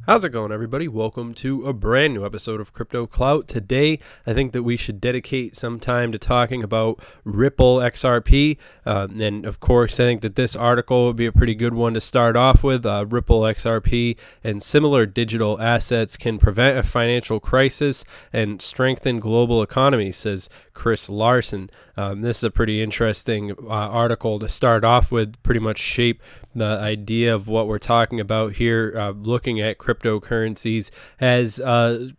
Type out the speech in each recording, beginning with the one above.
How's it going, everybody? Welcome to a brand new episode of Crypto Clout. Today, I think that we should dedicate some time to talking about Ripple XRP. And of course, I think that this article would be a pretty good one to start off with. Ripple XRP and similar digital assets can prevent a financial crisis and strengthen global economies, says Chris Larson. This is a pretty interesting article to start off with, pretty much shape the idea of what we're talking about here, looking at cryptocurrencies as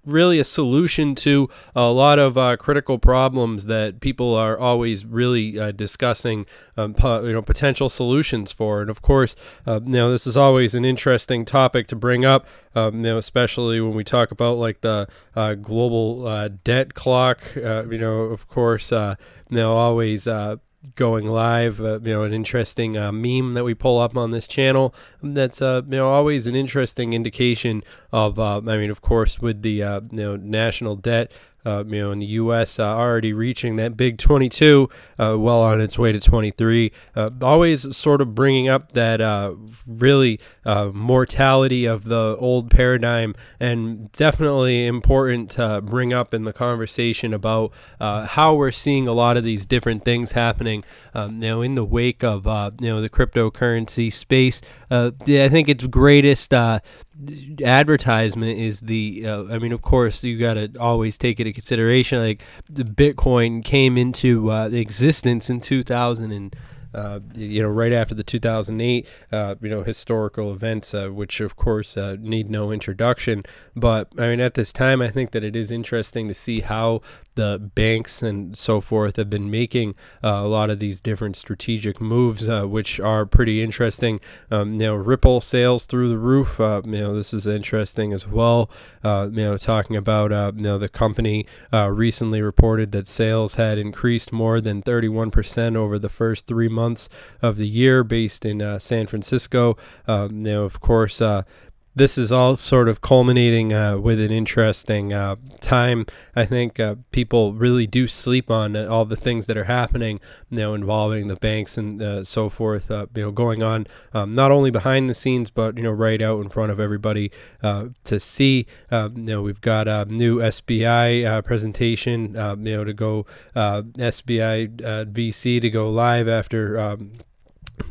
really a solution to a lot of critical problems that people are always really discussing potential solutions for. And of course, this is always an interesting topic to bring up, especially when we talk about like the global debt clock, of course, always going live, an interesting meme that we pull up on this channel. That's always an interesting indication of of course, with the national debt in the U.S. Already reaching that big 22, well on its way to 23. Always sort of bringing up that really mortality of the old paradigm, and definitely important to bring up in the conversation about how we're seeing a lot of these different things happening in the wake of the cryptocurrency space. I think its greatest advertisement is the of course, you got to always take it into consideration, like the Bitcoin came into existence in 2000 and right after the 2008 historical events, which of course need no introduction. But at this time, I think that it is interesting to see how the banks and so forth have been making a lot of these different strategic moves, which are pretty interesting. Ripple sales through the roof. This is interesting as well. Talking about the company recently reported that sales had increased more than 31% over the first 3 months of the year, based in San Francisco. Of course, this is all sort of culminating with an interesting time. I think people really do sleep on all the things that are happening, involving the banks and so forth, going on not only behind the scenes, but, right out in front of everybody to see. We've got a new SBI presentation, to go SBI VC to go live after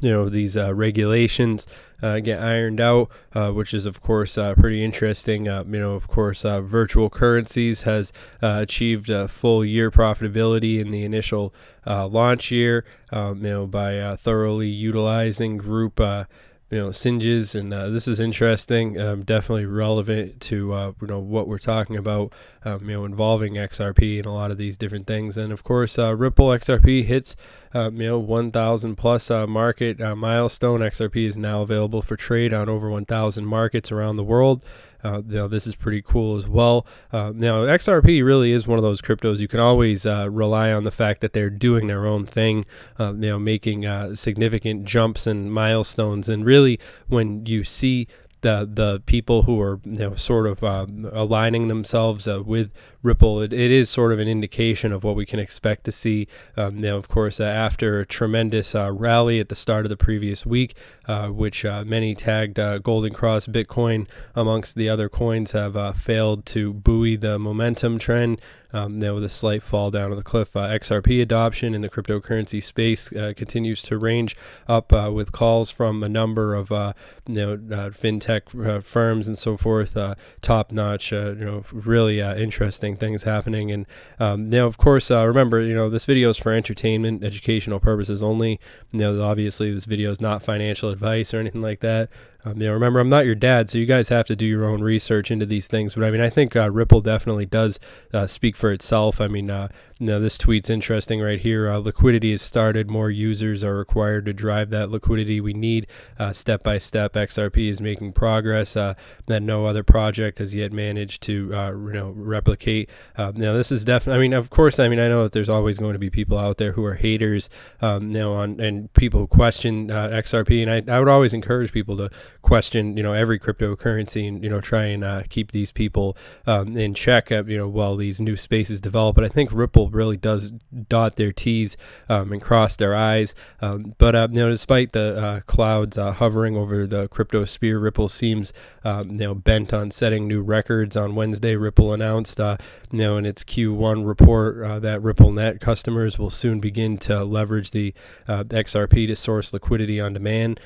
these regulations get ironed out, which is of course pretty interesting. Of course, virtual currencies has achieved full year profitability in the initial launch year, by thoroughly utilizing group singes, and this is interesting, definitely relevant to what we're talking about, involving XRP and a lot of these different things. And of course, Ripple XRP hits 1,000 plus market milestone. XRP is now available for trade on over 1,000 markets around the world. This is pretty cool as well. Now, XRP really is one of those cryptos you can always rely on the fact that they're doing their own thing, making significant jumps and milestones. And really, when you see the people who are sort of aligning themselves with Ripple, it is sort of an indication of what we can expect to see. Of course, after a tremendous rally at the start of the previous week, which many tagged Golden Cross Bitcoin amongst the other coins, have failed to buoy the momentum trend. With a slight fall down of the cliff, XRP adoption in the cryptocurrency space continues to range up, with calls from a number of fintech firms and so forth, top-notch, really interesting things happening. And of course, remember, this video is for entertainment, educational purposes only. Obviously, this video is not financial advice or anything like that. Remember, I'm not your dad, so you guys have to do your own research into these things. But I think Ripple definitely does speak for itself. This tweet's interesting right here. Liquidity has started. More users are required to drive that liquidity we need. Step by step, XRP is making progress that no other project has yet managed to replicate. This is definitely. Of course, I know that there's always going to be people out there who are haters, and people who question XRP, and I would always encourage people to question, every cryptocurrency and, try and keep these people in check, while these new spaces develop. But I think Ripple really does dot their T's and cross their I's. But despite the clouds hovering over the crypto sphere, Ripple seems, bent on setting new records. On Wednesday, Ripple announced, in its Q1 report that RippleNet customers will soon begin to leverage the XRP to source liquidity on demand.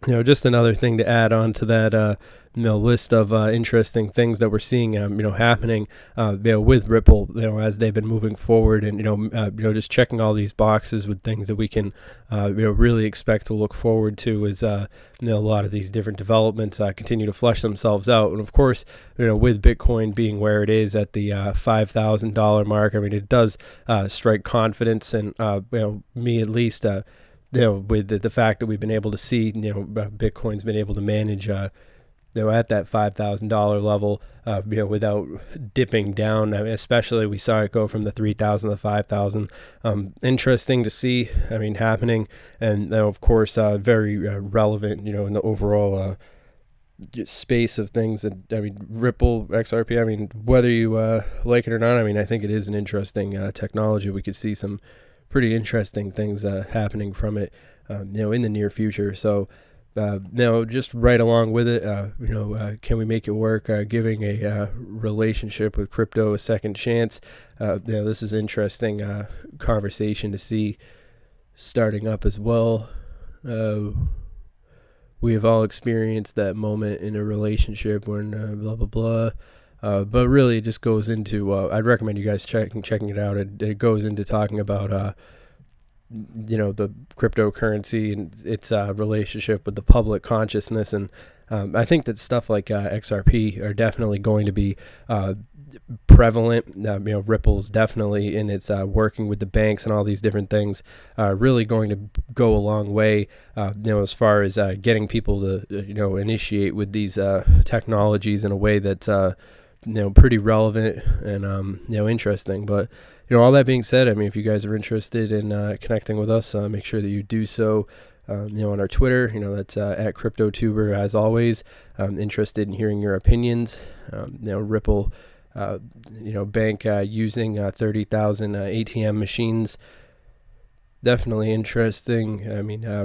Just another thing to add on to that list of interesting things that we're seeing happening with Ripple, as they've been moving forward, and just checking all these boxes with things that we can really expect to look forward to as a lot of these different developments continue to flesh themselves out. And of course, with Bitcoin being where it is at the $5,000 mark, it does strike confidence, and me at least, with the fact that we've been able to see, Bitcoin's been able to manage, at that $5,000 level, without dipping down. Especially we saw it go from the 3,000 to 5,000. Interesting to see, happening, and of course, very relevant, in the overall space of things. And Ripple XRP. Whether you like it or not, I think it is an interesting technology. We could see some pretty interesting things happening from it, in the near future. So, just right along with it, can we make it work? Giving a relationship with crypto a second chance. This is interesting conversation to see starting up as well. We have all experienced that moment in a relationship when blah blah blah. But really, it just goes into, I'd recommend you guys checking it out. It goes into talking about, the cryptocurrency and its relationship with the public consciousness. And I think that stuff like XRP are definitely going to be prevalent. Ripple's definitely in its working with the banks and all these different things, really going to go a long way, as far as getting people to, initiate with these technologies in a way that's, pretty relevant and, interesting. But, all that being said, if you guys are interested in connecting with us, make sure that you do so, on our Twitter, that's at CryptoTuber, as always. Interested in hearing your opinions. Ripple, bank using 30,000 ATM machines. Definitely interesting.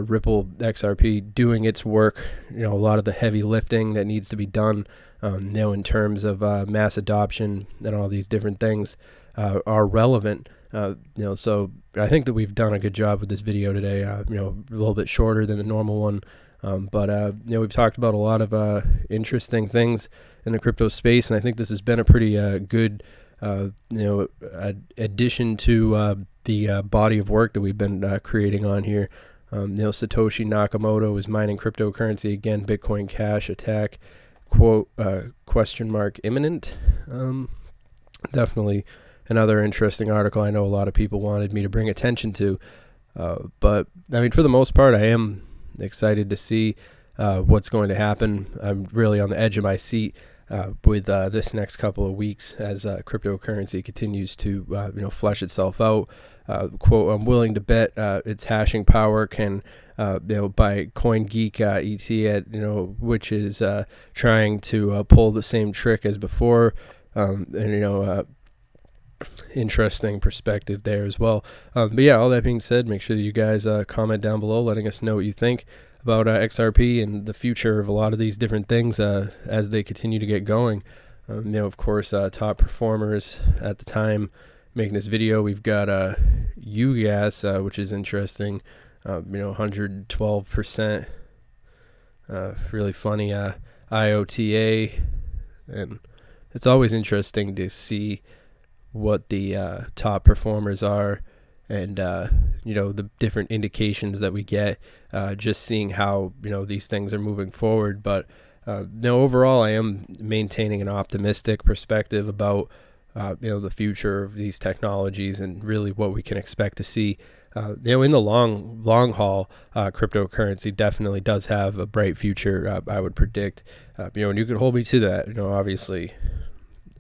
Ripple XRP doing its work, a lot of the heavy lifting that needs to be done, in terms of mass adoption and all these different things are relevant. So I think that we've done a good job with this video today, a little bit shorter than the normal one. But we've talked about a lot of interesting things in the crypto space, and I think this has been a pretty good, addition to the body of work that we've been creating on here. Satoshi Nakamoto is mining cryptocurrency again. Bitcoin Cash attack, quote, question mark imminent. Definitely another interesting article. I know a lot of people wanted me to bring attention to, but for the most part, I am excited to see what's going to happen. I'm really on the edge of my seat with this next couple of weeks as cryptocurrency continues to flesh itself out. Quote, I'm willing to bet its hashing power can by CoinGeek ET at which is trying to pull the same trick as before, and interesting perspective there as well. But yeah, all that being said, make sure that you guys comment down below letting us know what you think about XRP and the future of a lot of these different things as they continue to get going. Of course, top performers at the time making this video, we've got UGAS, which is interesting, 112%, really funny, IOTA, and it's always interesting to see what the top performers are, and the different indications that we get, just seeing how these things are moving forward. But overall, I am maintaining an optimistic perspective about the future of these technologies and really what we can expect to see. In the long haul, cryptocurrency definitely does have a bright future, I would predict. And you can hold me to that, obviously,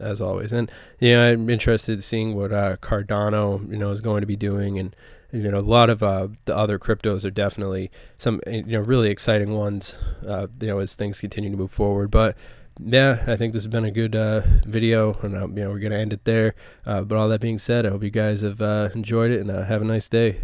as always. And I'm interested in seeing what Cardano is going to be doing, and you know, a lot of the other cryptos are definitely some, you know, really exciting ones, you know, as things continue to move forward. But yeah, I think this has been a good video, and you know, we're gonna end it there. But all that being said, I hope you guys have enjoyed it, and have a nice day.